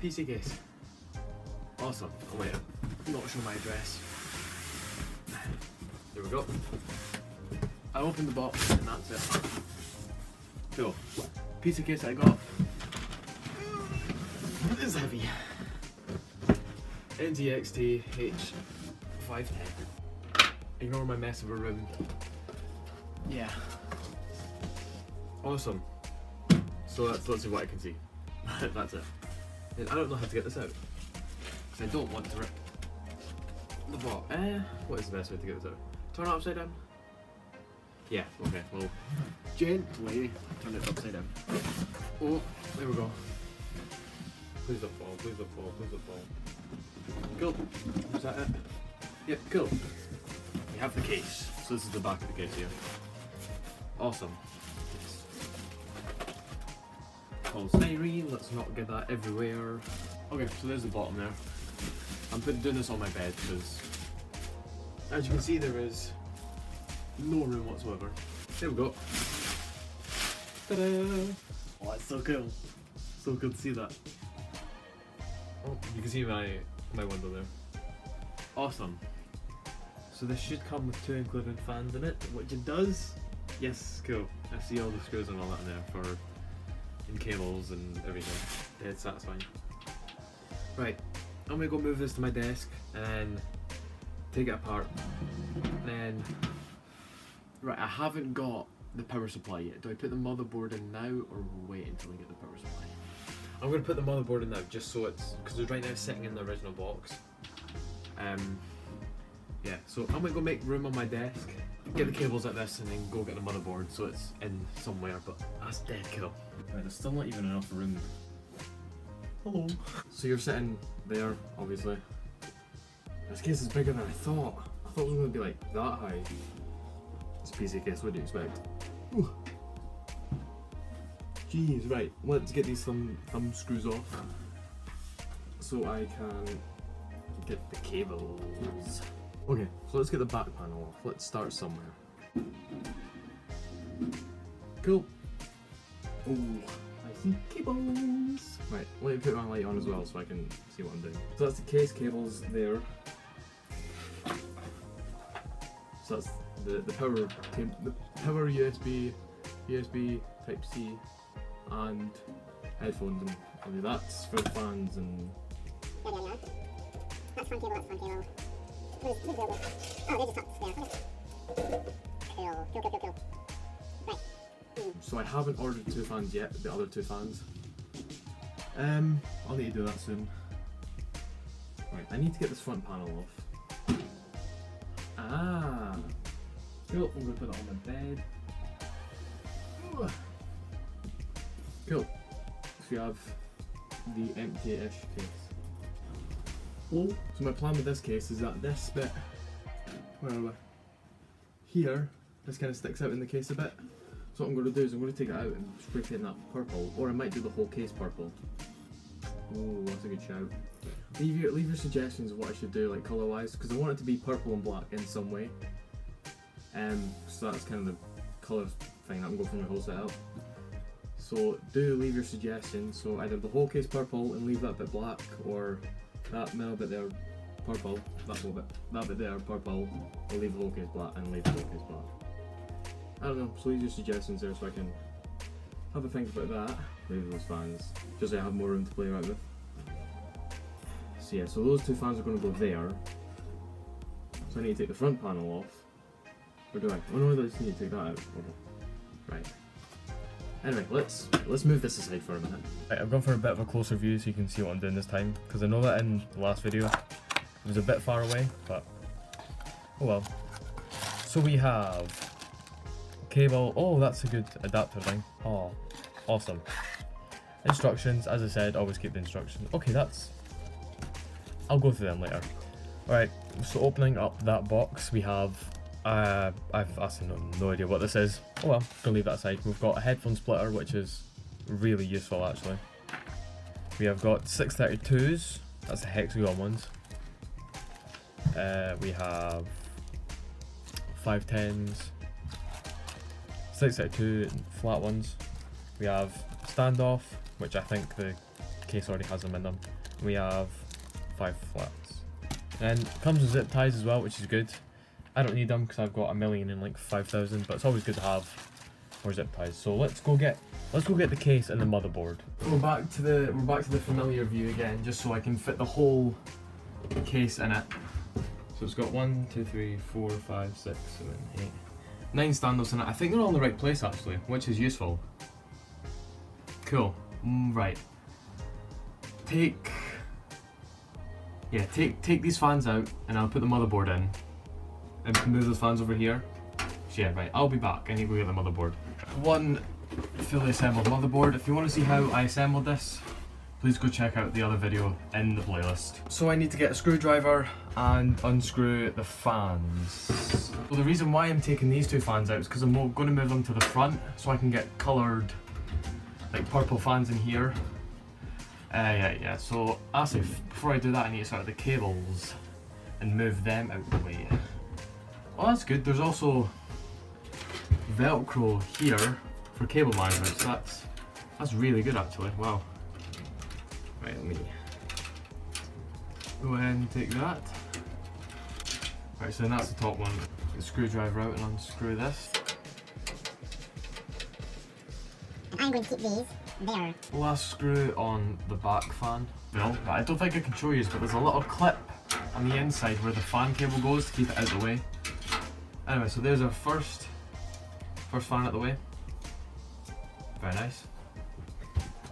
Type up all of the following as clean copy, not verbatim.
PC case. Awesome. Oh wait, not show my address. There we go. I opened the box and that's it. Cool. PC case I got. It is heavy. NZXT H510. Ignore my mess of a room. Yeah. Awesome. So let's see what I can see. That's it. And I don't know how to get this out. Because I don't want to rip the box. What is the best way to get this out? Turn it upside down? Yeah, okay, well, gently turn it upside down. Oh, there we go. Please don't fall, please don't fall, please don't fall. Cool. Is that it? Yep, cool. We have the case. So this is the back of the case here. Awesome. Polystyrene, let's not get that everywhere. Okay, so there's the bottom there. I'm doing this on my bed because, as you can see, there is no room whatsoever. There we go. Ta-da! Oh, that's so cool. So cool to see that. Oh, you can see my window there. Awesome. So this should come with 2 included fans in it, which it does. Yes, cool. I see all the screws and all that in there in cables and everything. Dead satisfying. Right, I'm gonna go move this to my desk and then take it apart. And then, right, I haven't got the power supply yet. Do I put the motherboard in now or wait until I get the power supply? I'm gonna put the motherboard in now just so it's, because right now it's sitting in the original box. Yeah, so I'm gonna go make room on my desk, get the cables like this, and then go get the motherboard so it's in somewhere, but that's dead cool. Right, there's still not even enough room. Hello. So you're sitting there, obviously. This case is bigger than I thought. I thought it was gonna be like that high. This PC case, what do you expect? Ooh. Jeez, right, let's get these thumb screws off so I can get the cables. Okay, so let's get the back panel off. Let's start somewhere. Cool. Oh, I see cables. Right, let me put my light on as well so I can see what I'm doing. So that's the case cables there. So that's the power USB Type C, and headphones, and that's for fans and. That's fan cable. That's fan cable. Who's available? Oh, they just tucked there. Cool. Right. So I haven't ordered 2 fans yet, the other 2 fans. I'll need to do that soon. Right, I need to get this front panel off. Ah! Cool, I'm gonna put it on my bed. Cool. So we have the empty-ish case. Oh. So my plan with this case is that this bit, where are we? Here, this kind of sticks out in the case a bit. So what I'm going to do is I'm going to take it out and spray paint that purple, or I might do the whole case purple. Oh, that's a good shout. Leave your suggestions of what I should do, like colour wise, because I want it to be purple and black in some way. So that's kind of the colour thing that I'm going for my whole setup. So do leave your suggestions. So either the whole case purple and leave that bit black, or that middle bit there purple, that bit there purple, or leave the whole case black and leave the whole case black. I don't know, so leave your suggestions there so I can have a think about that. Leave those fans, just so I have more room to play around with. So yeah, so those 2 fans are going to go there. So I need to take the front panel off. Or do I? Oh no, I just need to take that out. Okay. Right. Anyway, let's move this aside for a minute. Right, I've gone for a bit of a closer view so you can see what I'm doing this time, because I know that in the last video it was a bit far away, but oh well. So we have cable. Oh, that's a good adapter thing. Oh, awesome. Instructions, as I said, always keep the instructions. Okay, I'll go through them later. Alright, so opening up that box, we have I've actually no idea what this is. Oh well, gonna leave that aside. We've got a headphone splitter, which is really useful actually. We have got 632s, that's the hexagon ones. We have 510s, 632 flat ones. We have standoff, which I think the case already has them in them. we have 5 flats. And it comes with zip ties as well, which is good. I don't need them because I've got 1,000,000 and like 5,000, but it's always good to have more zip ties. So let's go get the case and the motherboard. We're back to the familiar view again, just so I can fit the whole case in it. So it's got 1, 2, 3, 4, 5, 6, 7, 8, 9 standoffs in it. I think they're all in the right place actually, which is useful. Cool. Right. Take these fans out and I'll put the motherboard in. And move those fans over here. So yeah, right, I'll be back. I need to go get the motherboard. One fully assembled motherboard. If you want to see how I assembled this, please go check out the other video in the playlist. So I need to get a screwdriver and unscrew the fans. Well, the reason why I'm taking these 2 fans out is because I'm going to move them to the front so I can get coloured, like purple fans in here. Yeah, so actually before I do that I need to start the cables and move them out the way. Oh, that's good. There's also Velcro here for cable management, so that's really good actually. Wow. Right, let me go ahead and take that. Right, so then that's the top one. Get the screwdriver out and unscrew this. I'm going to keep these there. Last screw on the back fan. Well, I don't think I can show you, but there's a little clip on the inside where the fan cable goes to keep it out of the way. Anyway, so there's our first fan out the way. Very nice.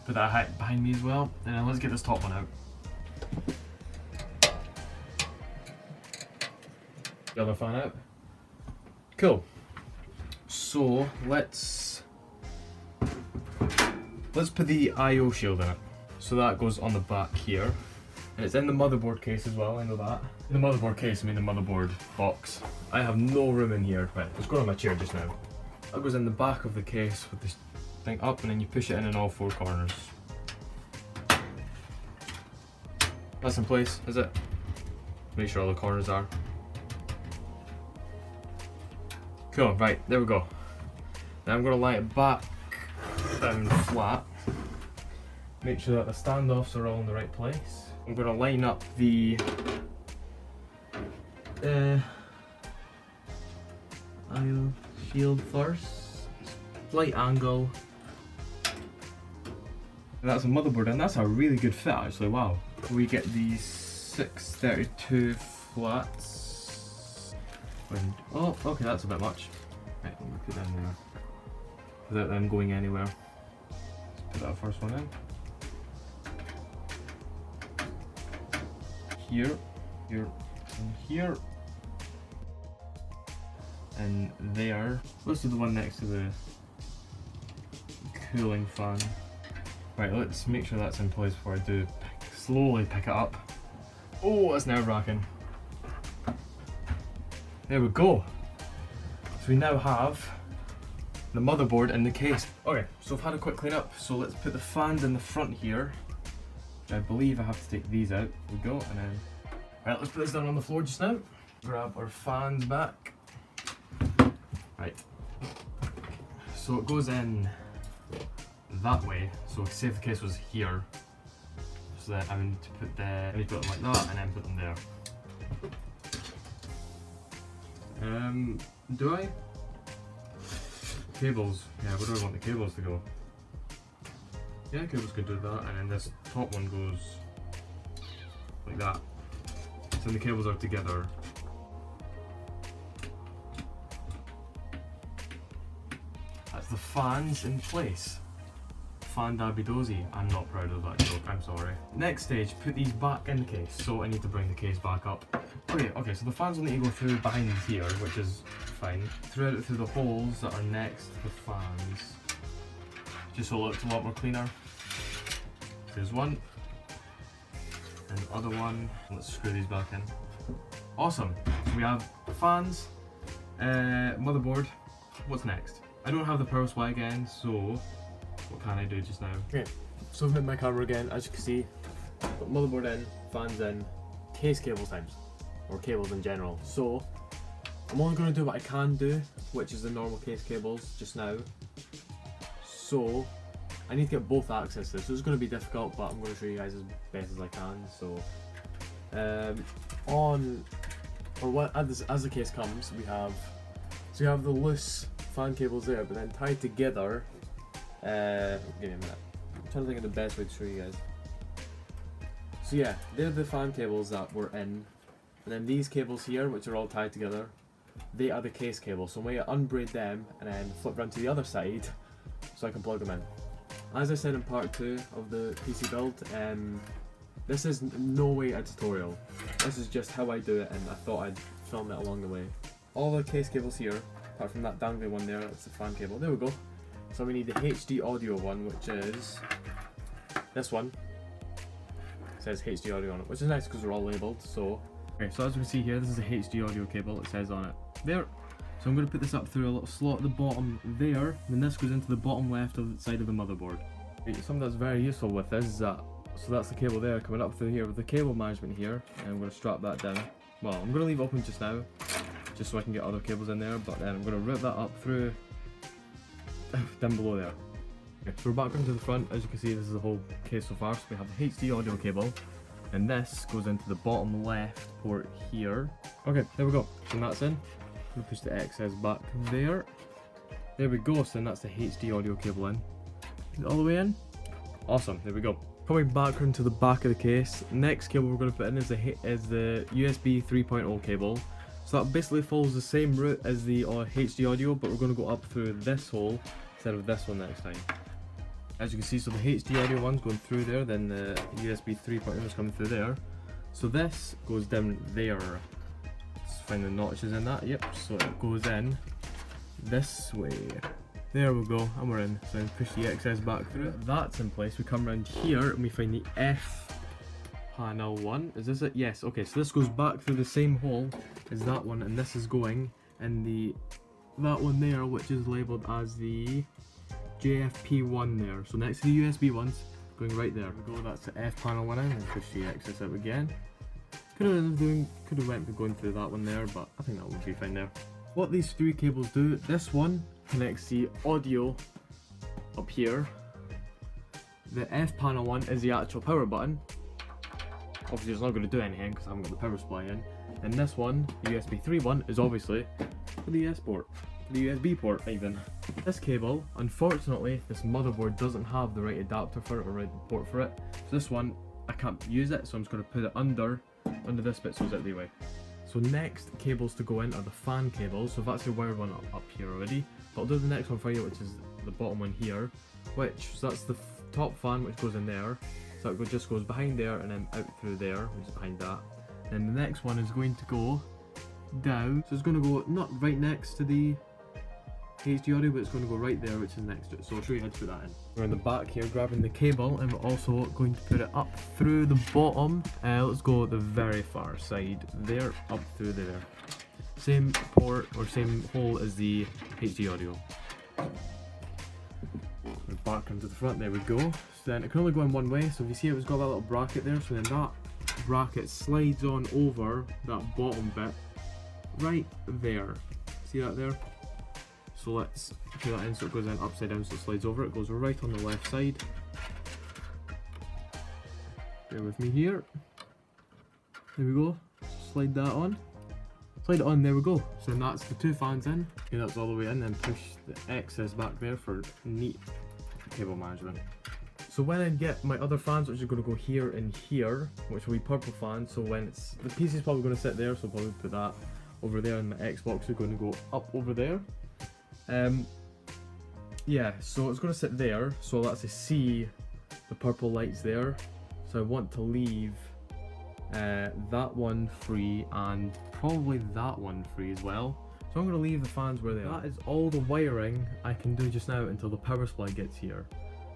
Put that behind me as well, and then let's get this top one out. The other fan out. Cool. So let's put the I/O shield in it. So that goes on the back here. And it's in the motherboard case as well, I know that. In the motherboard case, I mean the motherboard box. I have no room in here. Right, it's going on my chair just now. That goes in the back of the case with this thing up, and then you push it in all 4 corners. That's in place, is it? Make sure all the corners are. Cool, right, there we go. Now I'm going to lie it back down flat. Make sure that the standoffs are all in the right place. I'm going to line up the I/O shield first. Slight angle. And that's a motherboard, and that's a really good fit actually, wow. We get these 632 flats. Oh, okay, that's a bit much. Right, let me put that in there. Without them going anywhere. Let's put that first one in. Here, here, and here. And there. Let's do the one next to the cooling fan. Right, let's make sure that's in place before I do slowly pick it up. Oh, that's nerve-wracking. There we go. So we now have the motherboard in the case. Okay, so I've had a quick clean up. So let's put the fans in the front here. I believe I have to take these out. There we go, and then right, let's put this down on the floor just now. Grab our fans back. Right. So it goes in that way. So say if the case was here, so that I need to put them like that and then put them there. Do I? Cables. Yeah, where do I want the cables to go? Yeah, cables could do that, and then this top one goes like that. So the cables are together. That's the fans in place. Fan dabby dozy. I'm not proud of that joke, I'm sorry. Next stage, put these back in the case. So I need to bring the case back up. Okay, so the fans will need to go through behind here, which is fine. Through the holes that are next to the fans. Just so it looks a lot more cleaner. There's one. And the other one. Let's screw these back in. Awesome. So we have fans, motherboard. What's next? I don't have the power supply again, so what can I do just now? Okay, so I've moved my camera again, as you can see. Got motherboard in, fans in, case cable times, or cables in general. So I'm only going to do what I can do, which is the normal case cables just now. So I need to get both accesses, so it's going to be difficult, but I'm going to show you guys as best as I can. So as the case comes, we have the loose fan cables there, but then tied together. Give me a minute. I'm trying to think of the best way to show you guys. So yeah, they're the fan cables that were in, and then these cables here, which are all tied together, they are the case cables. So I'm going to unbraid them and then flip around to the other side so I can plug them in. As I said in part 2 of the PC build, this is no way a tutorial. This is just how I do it, and I thought I'd film it along the way. All the case cables here, apart from that dangly one there, that's the fan cable. There we go. So we need the HD audio one, which is this one. It says HD audio on it, which is nice because they're all labelled. So, okay, so as we can see here, this is a HD audio cable. It says on it there. So I'm going to put this up through a little slot at the bottom there, and then this goes into the bottom left of the side of the motherboard. Something that's very useful with this is that, so that's the cable there coming up through here with the cable management here, and I'm going to strap that down. Well, I'm going to leave it open just now, just so I can get other cables in there, but then I'm going to route that up through down below there. Okay, so we're back into the front. As you can see, this is the whole case so far. So we have the HD audio cable, and this goes into the bottom left port here. Okay, there we go. So that's in. I'm going to push the excess back there. There we go. So then that's the HD audio cable in. Is it all the way in? Awesome. There we go. Coming back into the back of the case, next cable we're going to put in is the USB 3.0 cable. So that basically follows the same route as the HD audio, but we're going to go up through this hole instead of this one next time. As you can see, so the HD audio one's going through there, then the USB 3.0 is coming through there. So this goes down there. Let's find the notches in that. Yep, so it goes in this way. There we go, and we're in. So then push the excess back through. That's in place. We come around here and we find the F panel one. Is this it? Yes. Okay, so this goes back through the same hole as that one, and this is going in that one there, which is labelled as the JFP one there. So next to the USB ones, going right there. We go. That's the F panel one in, and push the excess out again. Could have went going through that one there, but I think that would be fine there. What these three cables do, this one connects the audio up here. The F panel one is the actual power button. Obviously it's not going to do anything because I haven't got the power supply in. And this one, the USB 3 one, is obviously for the S port, for the USB port even. This cable, unfortunately, this motherboard doesn't have the right adapter for it or right port for it. So this one, I can't use it, so I'm just going to put it under this bit so it's out the way. So next cables to go in are the fan cables. So I've actually wired one up here already, but I'll do the next one for you, which is the bottom one here, so that's the top fan which goes in there. So it just goes behind there and then out through there, which is behind that. Then the next one is going to go down. So it's going to go not right next to the HD audio, but it's going to go right there, which is next to it. So I'll show you how to put that in. We're in the back here grabbing the cable, and we're also going to put it up through the bottom. Let's go the very far side there, up through there. Same port or same hole as the HD audio. We're back into the front, there we go. So then it can only go in one way, so if you see it's got that little bracket there, so then that bracket slides on over that bottom bit right there. See that there? So let's put that in so it goes in upside down, so it slides over. It goes right on the left side. Bear with me here. There we go. Slide that on. Slide it on, there we go. So then that's the two fans in. Okay, that's all the way in, then push the excess back there for neat cable management. So when I get my other fans, which are going to go here and here, which will be purple fans, so when the PC is probably going to sit there, so I'll probably put that over there, and my Xbox is going to go up over there. Yeah, so it's going to sit there, so I'll actually see the purple lights there. So I want to leave that one free and probably that one free as well. So I'm going to leave the fans where they are. That is all the wiring I can do just now until the power supply gets here.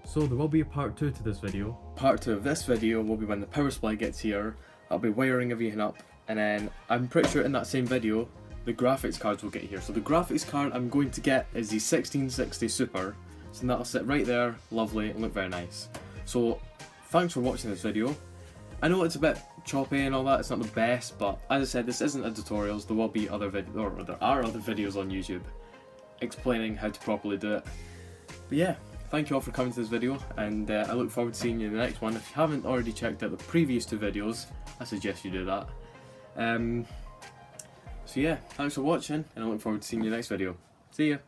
So there will be a part 2 to this video. Part 2 of this video will be when the power supply gets here. I'll be wiring everything up, and then I'm pretty sure in that same video the graphics cards will get here. So the graphics card I'm going to get is the 1660 Super. So that'll sit right there, lovely, and look very nice. So thanks for watching this video. I know it's a bit choppy and all that, it's not the best, but as I said, this isn't a tutorial, so there will be other videos, or there are other videos on YouTube explaining how to properly do it. But yeah, thank you all for coming to this video, and I look forward to seeing you in the next one. If you haven't already checked out the previous 2 videos, I suggest you do that. So yeah, thanks for watching, and I look forward to seeing you in the next video. See ya!